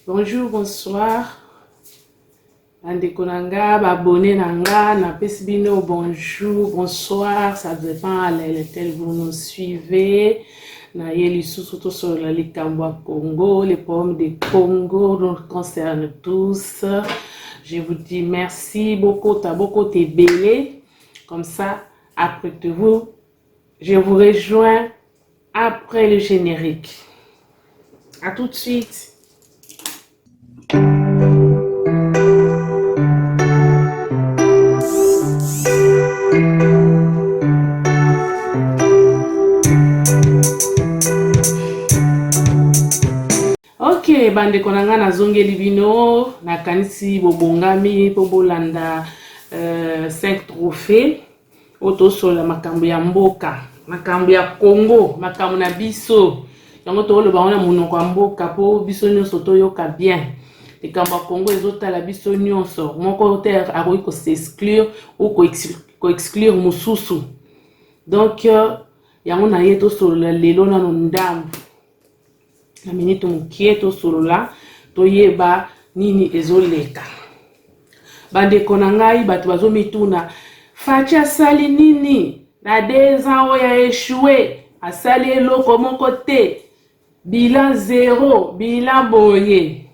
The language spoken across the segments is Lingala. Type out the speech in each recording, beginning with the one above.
Bonjour, bonsoir. Bandeko nanga, abonné nanga, na pesbino, bonjour, bonsoir, ça dépend à laquelle vous nous suivez. Na yeli surtout sur la Likambwa Congo, les pommes de Congo nous concernent tous. Je vous dis merci beaucoup, t'as beaucoup été belé. Comme ça, après vous, je vous rejoins après le générique. À tout de suite. Ok, bande konanga na zongeli bino na kanisi bobongami po bolanda 5 trophées oto sola makambo ya mboka, makambo ya Congo, makambo na biso. Yango to lo baona munoko ya mboka po biso nyonso to yoka bien. Likambo ya Congo ezotala biso nyonso. Moko te akoki ko s'exclure ou ko exclure mususu. Donc yango na yeto sola lelo na ndambu. Na minute mukie to solola to yeba nini ezoleka. Bande konangai batu bazo mituna Fachi asali nini na 2 ans oya échoué asali eloko moko te bilan 0 bilan boye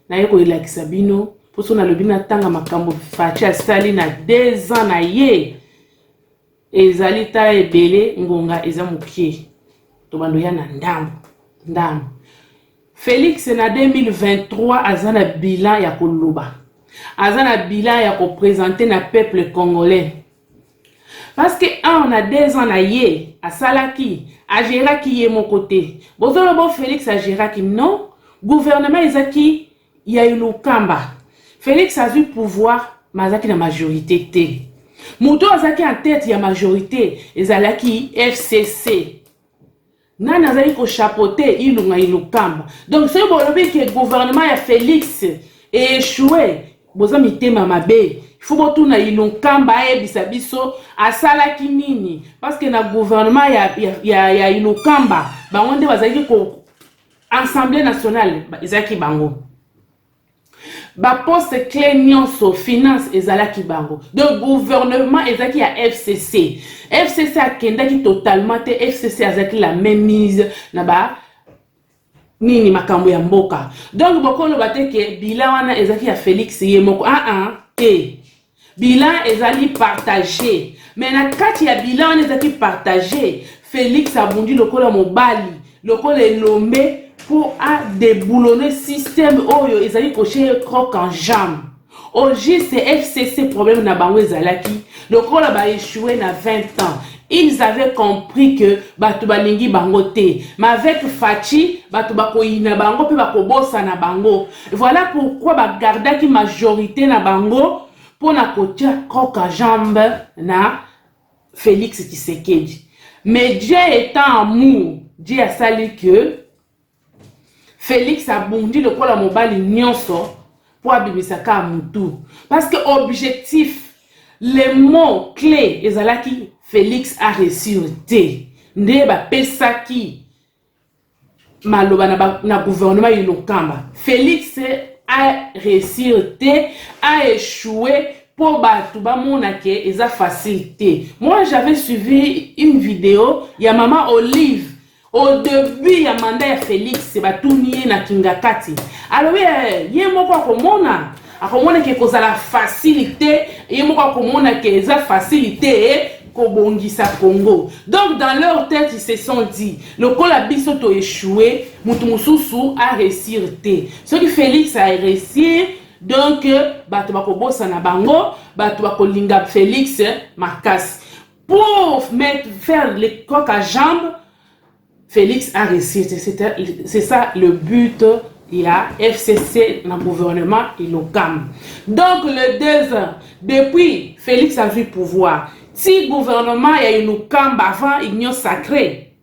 na yeko ilakisa bino poso na lobina tanga makambo Fachi asali na 2 ans na ye ezali ta ebele ngonga eza mukie to bando ya na ndambu. Félix na 2023 azana bilan ya koloba. Azana bilan ya ko présenter na peuple congolais. Parce que on a 2 ans na ye, asalaki, agéraki ye mon côté. Bozolo bo Félix agéraki non, gouvernement ezaki ya ilukamba. Félix a eu pouvoir mazaki na majorité te. Muto azaki en tête ya majorité ezalaki FCC. Nana azali ko chapeauter ilunga ilukamba. Donc c'est bon que gouvernement ya Félix est échoué. Boza mitema mabe. Il faut botuna ilukamba ebisa biso asalaki nini parce que na gouvernement ya ilukamba bango nde bazali ko Assemblée nationale ezaki bango. Ba poste clé nyonso finance ezalaki bango. Donc gouvernement ezaki ya FCC. FCC a kendaki totalement te FCC azaki la même mise na ba nini makambo ya mboka. Donc bokolo bateke bilan wana ezaki ya Félix yemoko te. Bilan ezali partagé. Mais na kati ya bilan wana ezaki partagé, Félix abundi lokola mobali, lokola elombe pour déboulonner système oyo ezali coché croc en jambe. Aujourd'hui c'est FCC problème na bango ezalaki lokola ba échoué na 20 ans. Ils avaient compris que batu balingi bango te. Mais avec Fachi batu bakoyina bango pe bakobosa na bango. Voilà pourquoi ba gardaki majorité na bango pour na kotia croc en jambe na Félix Tshisekedi. Mais Dieu étant amour, Dieu a sali que Félix a bondi le kola mobali nyonso pour abibisaka mutu. Parce que objectif, les mots clés ezalaki Félix a réussi te. Nde ba pesaki maloba na gouvernement ilokamba. Félix a réussi te, a échoué pour batu ba monake eza facilité. Moi j'avais suivi une vidéo ya maman Olive. Au début, il y a mandat Félix, c'est batounie na kingakati. Alors oui, il y a moko akomona, akomona ke koza la facilité, il y a moko akomona ke eza facilité ko bongisa Congo. Donc dans leur tête, ils se sont dit, le kola biso to échoué, mutu mususu a réussir te. Ce que Félix a réussi, donc bato bako bossa na bango, bato bako linga Félix makas. Pour faire les coques à jambes, Félix a réussi. C'est ça le but. Il y a FCC dans le gouvernement et le CAM. Donc le 2 ans, depuis Félix a vu pouvoir. Si le gouvernement y a eu CAM avant, il y a sacré.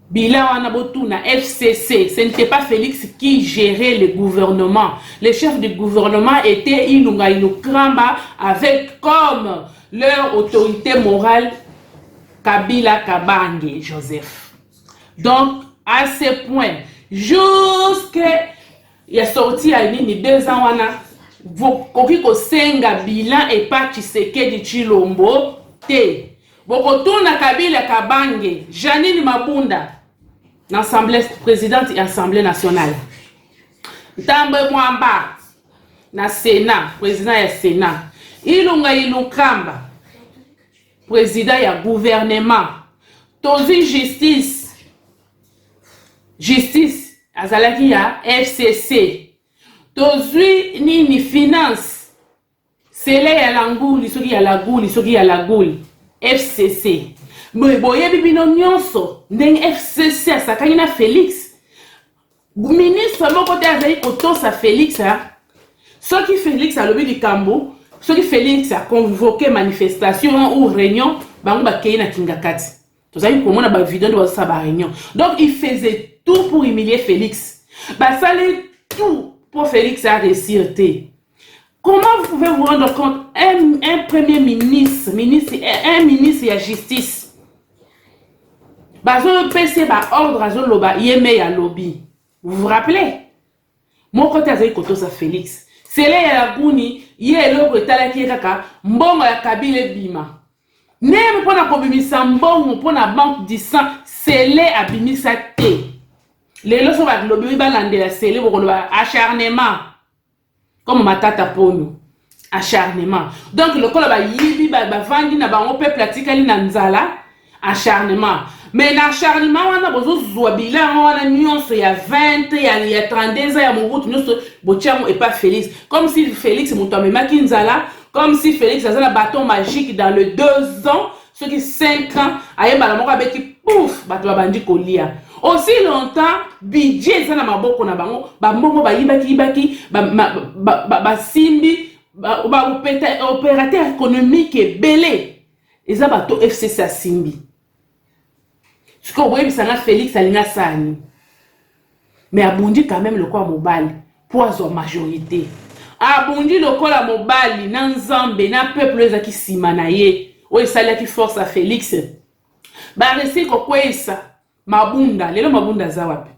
Bila Wanabotuna, FCC, ce n'était pas Félix qui gérait le gouvernement. Le chef du gouvernement était Ilunga Inukramba avec comme leur autorité morale Kabila Kabange Joseph. Donc, à ce point, jusque il a sorti à nini 2 ans wana koki ko senga bilan et pas Tshisekedi Tshilombo te bokotuna Kabila Kabange Janine Mabunda l'Assemblée présidente et Assemblée nationale Ntambe Mwamba na Sénat président ya Sénat Ilunga Ilukamba président ya gouvernement Tozi justice azalaki ya FCC Tozi nini finance sele ya languli soki ya laguli soki ya laguli FCC boye bibino nyonso ndenge FCC asakani na Félix ministre moko te azali kotosa Félix soki Félix alobi likambo soki Félix a convoqué manifestation ou réunion bango bakei na kingakati tozali komona ba vidéo de wasa ba réunion donc il faisait tout pour humilier Félix basale tout pour Félix à réussir. Comment vous pouvez vous rendre compte un premier ministre un ministre de la justice bazo PC ba ordre azo loba yeme ya lobby vous vous rappelez mon côté azali kotosa Félix c'est là ya guni yelo bretala ki kaka mbongo ya Kabila bima nem pona kobimisa mbongo pona banque du sang c'est là abimisa te lelo so ba lobby ba landela c'est là boko ba acharnement comme matata pono acharnement donc le kolo ba yibi ba vandi na bango peuple atikali na nzala acharnement mais l'acharnement wana bozo zwa bilan wana nyonso ya 20 ya 32 ya Mobutu nyonso botiamo et pas Félix comme si Félix muto amemaki nzala comme si Félix azala bâton magique dans le 2 ans ceux qui 5 ans ayeba la moko abeki pouf bato babandi kolia aussi longtemps budget ça na maboko na bango ba mbongo ba yibaki ba simbi ba opérateur économique belé eza bato FCC a simbi ce qu'on voit bisanga Félix alinga sani mais abondi quand même le quoi mobile pour avoir majorité abondi le quoi la mobile na nzambe na peuple ezaki simana ye o esala ki force à Félix ba resi ko kwesa mabunda lelo mabunda za wapi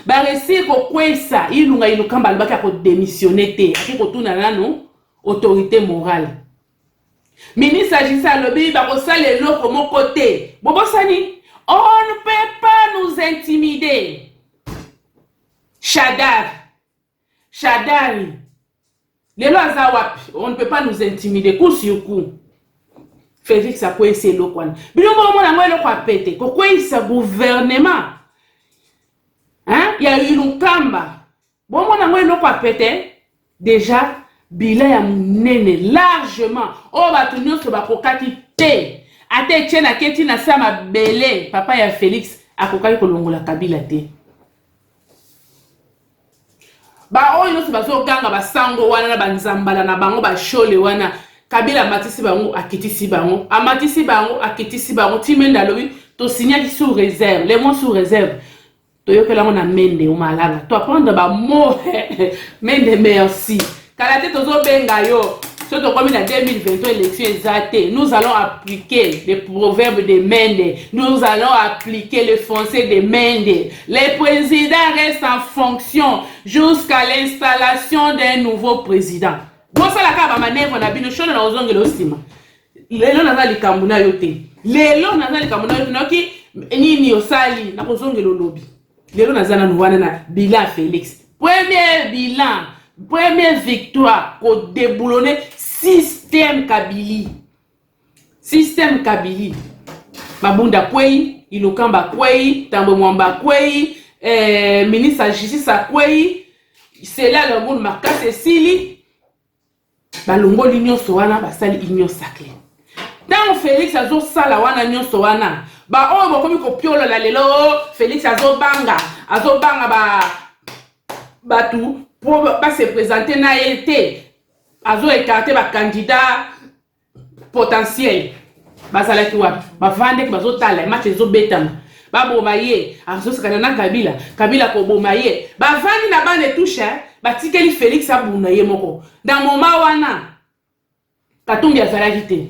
ba resi ko kwesa ilunga ilukamba albaka ko démissionner te akiko tuna nano autorité morale ministre agissa lobby ba ko sale loko mon côté bobosani on ne peut pas nous intimider. Chadari. Les lois zawapi, on ne peut pas nous intimider. Coup sur coup. Félix a quoi essayer le coin. Mais le moment où on a le quoi péter. Pourquoi il s'est gouvernement? Hein? Il y a eu une kamba. Bon, on a le quoi péter. Déjà, bilan ya munene largement. Oh, bah, tout nous se va pour te. Ate tchena keti na sama belé papa ya Félix akokaki kolongola Kabila te ba oyo no bazo ganga basango wana na banzambala na bango ba shole wana Kabila matisi bango akitisi bango amatisi bango akitisi bango timenda lobi to signal sous réserve les mots sous réserve to yokela ngona mende o malanga to apprendre ba mot mende merci kala te tozo benga yo. Surtout comme en 2023 élection exactée, nous allons appliquer les proverbes de Mende, nous allons appliquer le français de Mende. Les présidents restent en fonction jusqu'à l'installation d'un nouveau président. Bon, ça la kaba manèvre na bino shona na ozonge lo sima. Lelo na zali kamuna yote. Lelo na zali kamuna yote noki nini osali na ozonge lo lobby. Lelo na zana nuwana na bilan Félix. Premier bilan. Première victoire pour déboulonner système Kabili. Système Kabili. Mabunda kwei, Ilokamba kwei, Tambo Mwamba kwei, ministre de justice kwei. C'est là le monde marqué Cécilie. Balongo l'union soana, basali union sacrée. Dans Félix azo sala wana union soana. Ba oh bo komi ko piolo la lelo, Félix azo banga ba tout. Pour pas se présenter na LT azo écarter ba candidat potentiel bazala kiwa ba vande ki bazo tala match zo betam ba bomaye azo sakana na Kabila ko bomaye ba vandi na bande touche ba tikeli Félix abuna ye moko dans moment wana Katumbi azala kité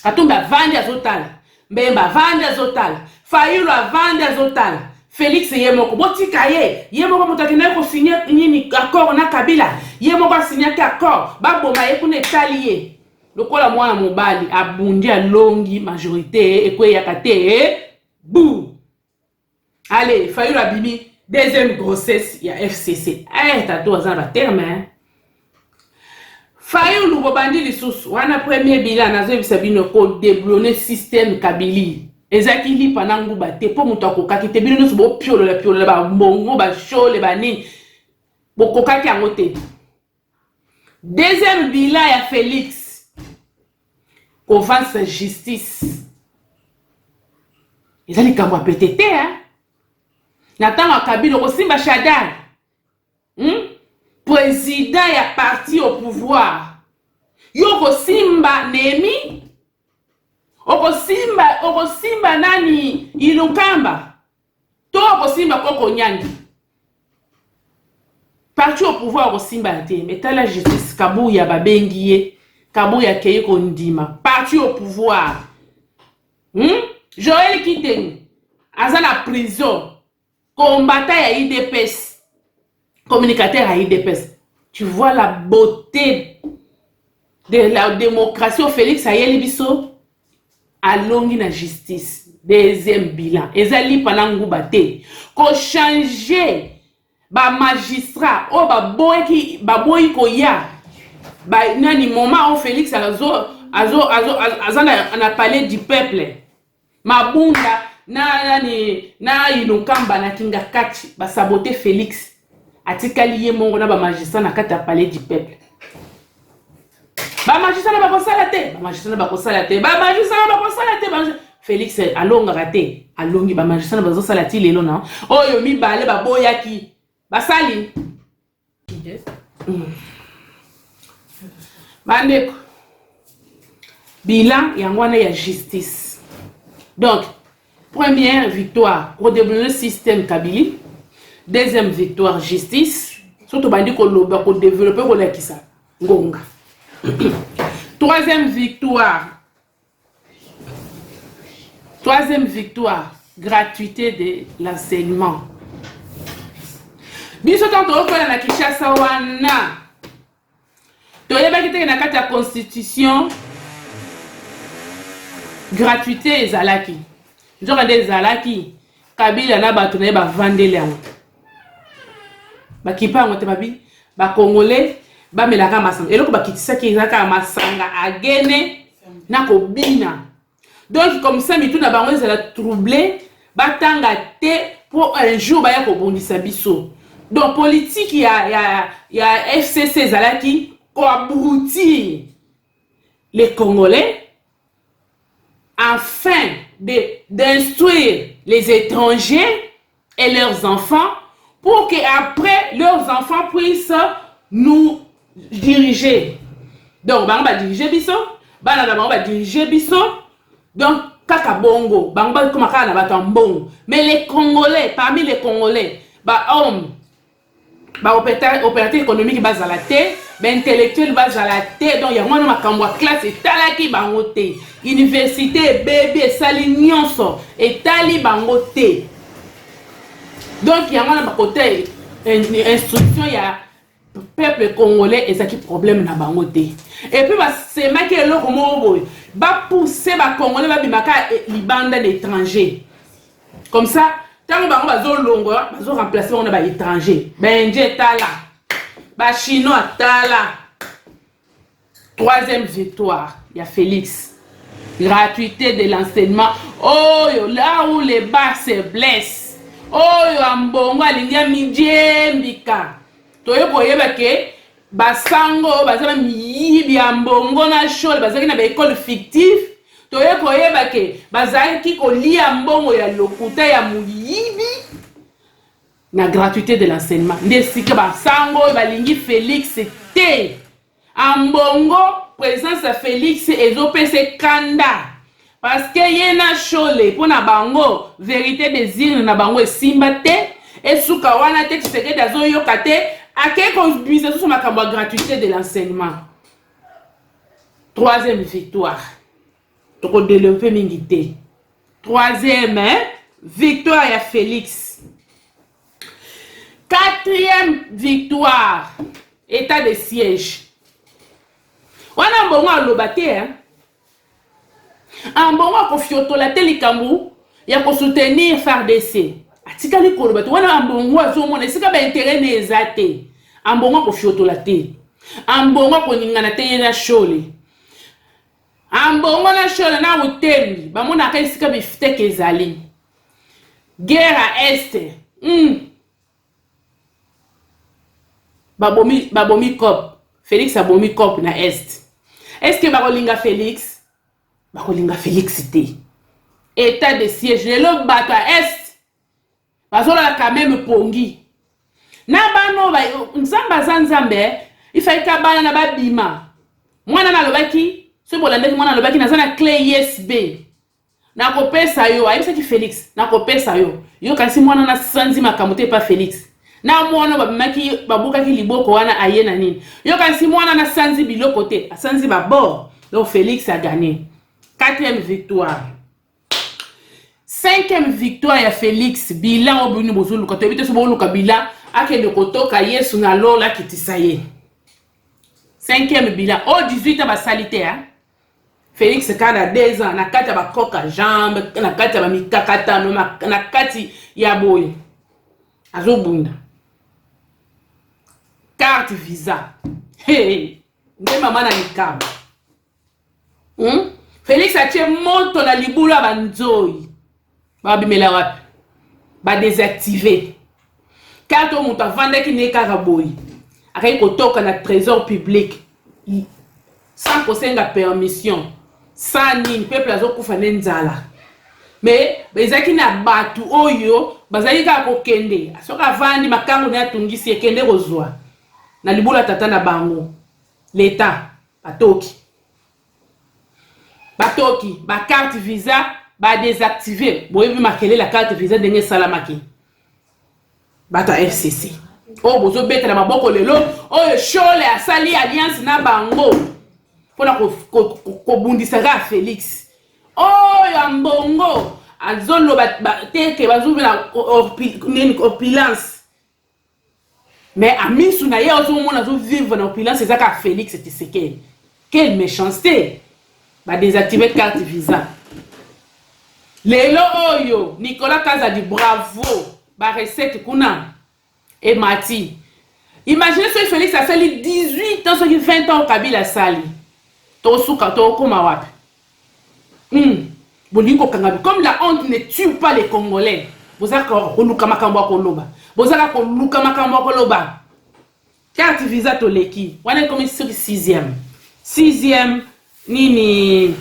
Katumbi vandi azo tala mbemba vandi azo tala Fayulu vandi azo tala Félix yemoko botika yemoko mutakina ko signer nini accord na Kabila yemoko signer accord ba boma ye kuna etali lokola mwana mobali abundi alongi majorité ekwe yakate bou. Allez, Fayulu abimi deuxième grossesse ya FCC. Tato azana ba terme. Fayulu bobandi lisusu wana premier bilan nazo bisabino ko déblonner système Kabili. Ezaki li panangu ba te po muto akokaki te bino nyonso bo piolo ba mbongo ba shole ba nini bokokaki yango te. Deuxième bilan ya Félix offense justice. Ezali kambo apetete Natanga Kabila ko simba Shadar. Président ya parti au pouvoir. Yoko simba Nemi. Oko simba nani Ilukamba. To oko simba Koko Nyangi. Parti au pouvoir oko simba te. Meta la justice Kabuya babengiye. Kabuya keye kondima. Parti au pouvoir. Joël Kiteng. Aza la prison. Combattant à IDPS. Communicateur à IDPS. Tu vois la beauté de la démocratie au Félix Ayeli Bisso. Alongi na justice. Deuxième bilan. Ezali panangu bate. Ko changer ba magistrat. Oh ba boy ko ya. Ba nani moment au Félix a parlé du peuple. Mabunda na Ilukamba na Kinga Kati ba saboter Félix. Atikali ye mongo na ba magistrat na kata parler du peuple. Ba magistrat na ba kosala te. Félix alonga raté. Alongi ba magistrat na ba zosala ti lelo na. Oyo mi bale ba boyaki. Basali. Bandeko. Bilan yangwana ya justice. Donc, première victoire, redébloquer le système Kabili. Deuxième victoire, justice. Surtout, bandi ko loba ko développer ko lekisa. Ngonga. Troisième victoire, gratuité de l'enseignement. Biso tanto okola na Kinshasa wana. Toyeba kite na kati ya constitution gratuité ezalaki. Njoka nde ezalaki Kabila na bato na ba vandele yango. Ba kipango te babi ba congolais ba melaka masanga. Eloko ba kitisaki ezaka masanga agene na kobina. Donc comme ça mitu na bango ezala troublé batanga te pour un jour ba ya kobondisa biso. Donc politique ya FCC ezalaki ko abrutir les Congolais afin d'instruire les étrangers et leurs enfants pour qu'après leurs enfants puissent nous diriger. Donc, on va diriger biso, on va diriger biso. Donc, kaka bongo, on va comme na batambongo. Mais les Congolais, parmi les Congolais, hommes, opérateur économique base à la tête, intellectuel base à la tête, donc il y a moins de classe et talaki bangote, université bébé salignonso et tali bangote. Donc il y a moins de côté instruction, il y a peuple congolais et ça qui problème na bangote. Et puis c'est marqué le romo ba pousser ba congolais ba bimaka libanda d'étrangers. Comme ça tant bango bazo longo bazo remplacer on ba étranger. Benje tala. Ba chinois tala. Troisième victoire, il y a Félix. Gratuité de l'enseignement. Oh yo, là où les bas se blessent. Oh yo ambongo alingia mijembika. Toyo koyeba ke basango bazaba miyibi ambongo na shole bazaki na ba école fictive. Toyo koyeba ke bazaki kolia mbongo ya lokuta ya muyibi. Na gratuité de l'enseignement. Ndesika basango balingi Félix te. Ambongo présence à Félix ezopese kanda. Parce que yena shole pour na bango vérité des îles na bango simba te et suka wana te tseke dazo yokate ake konbise sur makambo gratuité de l'enseignement. Troisième victoire. Toko développer mingité. Troisième victoire ya Félix. 4e victoire. État de siège. Wana mbongo aloba te hein. Mbongo ko fiotola te likambu ya ko soutenir FARDC. Atikali koloba te wana mbongo azomona esika ba intérêt ne ezate. Mbongo ko fiotola te. Mbongo ko ningana te na shole. Mbongo na shole na utembi ba mona ka esika bifite kezali. Guerre à est. Babomi cop. Félix abomi cop na est. Est-ce que bakolinga Félix? Bakolinga Félix te. État de siège. Le bato à est. Bazola quand même pongi. Na bano ba nzamba zanzambe. Il fallait kabana na babima. Mwana na lobaki. Ce bolande mwana lobaki na zana clé USB. Na kopesa yo. Ayebisa ki Félix. Na kopesa yo. Yo kasi mwana na sanzi makamute pa Félix. Na mwana babimaki babuka ki liboko wana ayena nini. Yo kasi mwana na sanzi biloko te. Sanzi babor. Donc Félix a gagné. 4e victoire. 5e victoire ya Félix. Bilan obuni bozulu kato ebite so bolu kabila akende kotoka Yesu na lola kitisaye. 5e bilan. Oh 18 ans ba salite hein. Félix kana 2 ans na kati ba koka jambe na kati ba mikakatano na kati ya boye. Azobunda. Carte visa. Hey, nde mama na likaba. Félix a tché moto na libula banzoi. Ba bimela wapi. Ba désactiver. Carte o muta vanda ki ne kaka boy. Akai kotoka na trésor public. Sans kosenga permission. Sans nini peuple azokufa nenzala. Mais bezaki na batu oyo bazali ka kokende. Asoka vandi makango na tungisi ekende kozwa. Na libula tata na bango. L'état batoki. Batoki, ba carte visa ba désactiver. Boyebi makele la carte visa ndenge salamaki. Bata FCC. Oh bozo beta na maboko lelo, oyo shole asali alliance na bango. Pona ko bundisa ga Félix. Oh ya mbongo azolo teke bazubi na opulence. Mais amisu na ye ozo mona zo vivre na opulence ezaka Félix Tshisekedi. Quelle méchanceté. Ba désactiver carte visa. Lelo oyo Nicolas Kazadi bravo. Ba recette kuna et Mati. Imaginez ce Félix a sali 18 ans, 20 ans au Kabila sali. Tosuka to koma wapi. Bolingo kangabi. Comme la honte ne tue pas les Congolais. Bozaka koluka makambo koloba. Bozaka koluka makambo koloba. Carte visa to leki. Wana comme sur 6e. 6e nini.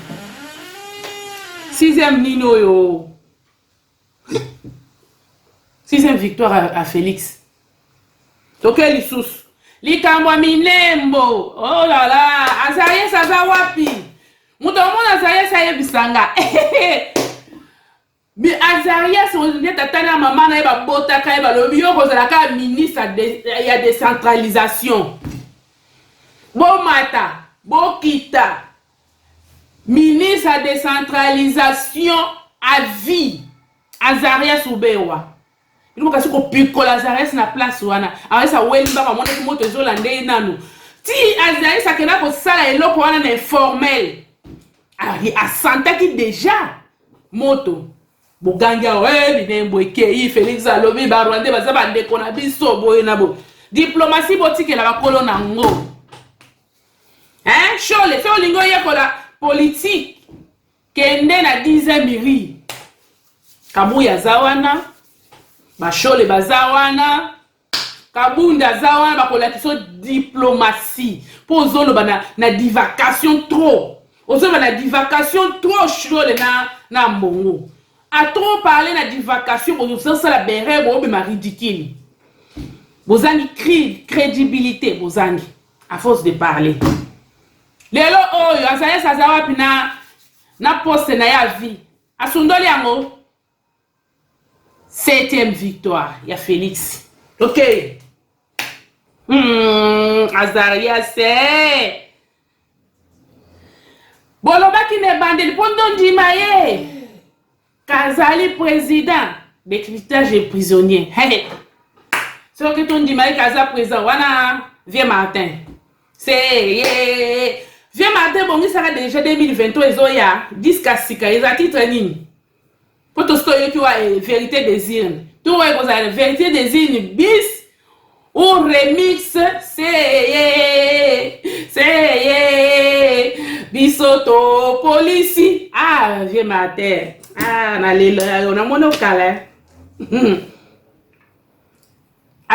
6e nini oyo. 6e victoire à Félix. Toke lisusu. Likambwa minembo. Oh là là. Azaye saza wapi. Mutomona Azaye saye bisanga. Mais Azarias on dit tatana maman na ba bota ka ba lobi yo kozalaka ministre ya décentralisation. Bo mata, bo kita. Ministre à décentralisation à vie. Azarias Ubewa. Il m'a ko piko Azarias na place wana. Awesa welimba ba mona moto ezolande nanu. Ti Azarias akena ko sala eloko wana na informel. Ari asantaki déjà moto. Boganga we binembo ekei Félix alobi ba Rwanda baza ba ndeko na biso boye na bo. Diplomatie botike la bakolo na ngo. Hein? Chole fe olingo yekola politique kende na 10e miri. Kabuya zawana bashole bazawana kabunda zawana bakola kiso diplomatie pozolo bana na divagation trop. Ozolo na divagation trop chole na mbongo. A trop parler na divagation, vous avez la béret, vous avez ridicule. Vous avez crédibilité, vous avez, à force de parler. Lelo oyo, asaye sazawa pina na poste na ya vie. Asundoli yango. 7e victoire, ya Félix. Ok. Azaria c'est. Bolobaki ne bandeli pondon dimaye. Kazali président décryptage et prisonnier. Hey. Ce que tu dis, Maïka Kaza présent, wana, vieux Martin. C'est, vieux Martin, bon, il sera déjà 2023, ils ont ya, 10 kassika, ils ont titre nini. Pour tout ce que tu as, vérité désir. Tu vois, la vérité désir, bis, ou remix, c'est, bisoto, police. Ah, vieux Martin. Ah, on a mon calais.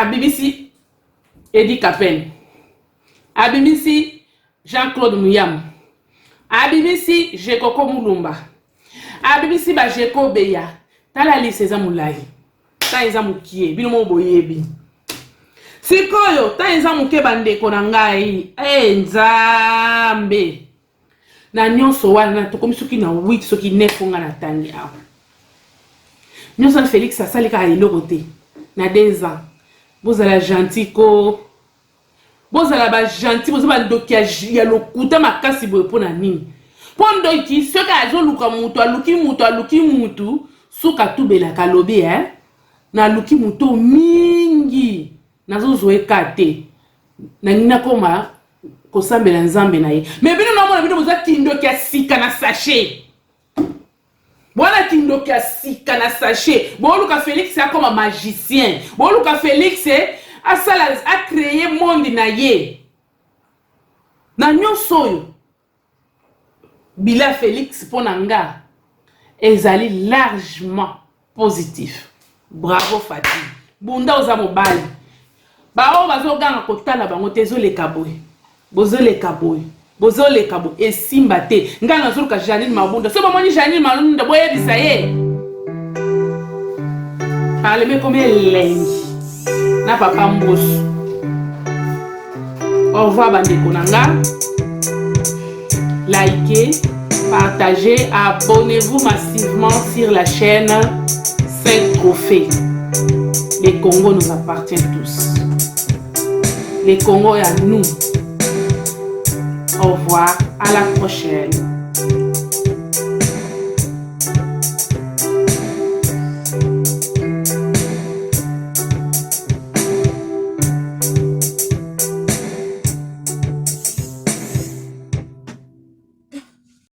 À BBC, Eddie Capen. À BBC, Jean-Claude Mouyam. À BBC, Jekoko Moulumba. À BBC, Jeko Beya. Tala li seza moulahi. Ta eza mukie, bino mo boyebi. Sikoyo, ta eza muke bande konangai. Nzambe. Na nyonso wana tokomi soki na 8 soki 9 nga na tangi awa. Nyonso Félix asalika eloko te. Na 2 ans. Bozala gentil ko. Bozala ba gentil, bozala ndoki ya lokuta makasi boye pona nini. Pondo ki soki azo luka mutu, aluki mutu, suka tubela kalobi na luki mutu mingi. Nazo zoeka te. Na nina koma kosambela nzambe na ye. Mais bino na mona bino boza kindoki ya sika na sachet. Voilà kindoki ya sika na sachet. Boluka Félix ya comme magicien. Boluka Félix a créé monde na ye. Na nyonso yo. Bila Félix ponanga ezali largement positif. Bravo Fatih. Bunda oza mobali. Ba o bazoganga kotala bango tezoleka boy. Bozoleka boy. Bozoleka boy esimba te. Ngana zuluka Janine Mabunda. So bamoni Janine Mabunda boye bisaye. Parlez comme lengi. Na papa mbosu. Au revoir bandeko nanga. Likez, partagez, abonnez-vous massivement sur la chaîne 5 trophées. Les Congo nous appartient tous. Les Congo est à nous. Au revoir, à la prochaine.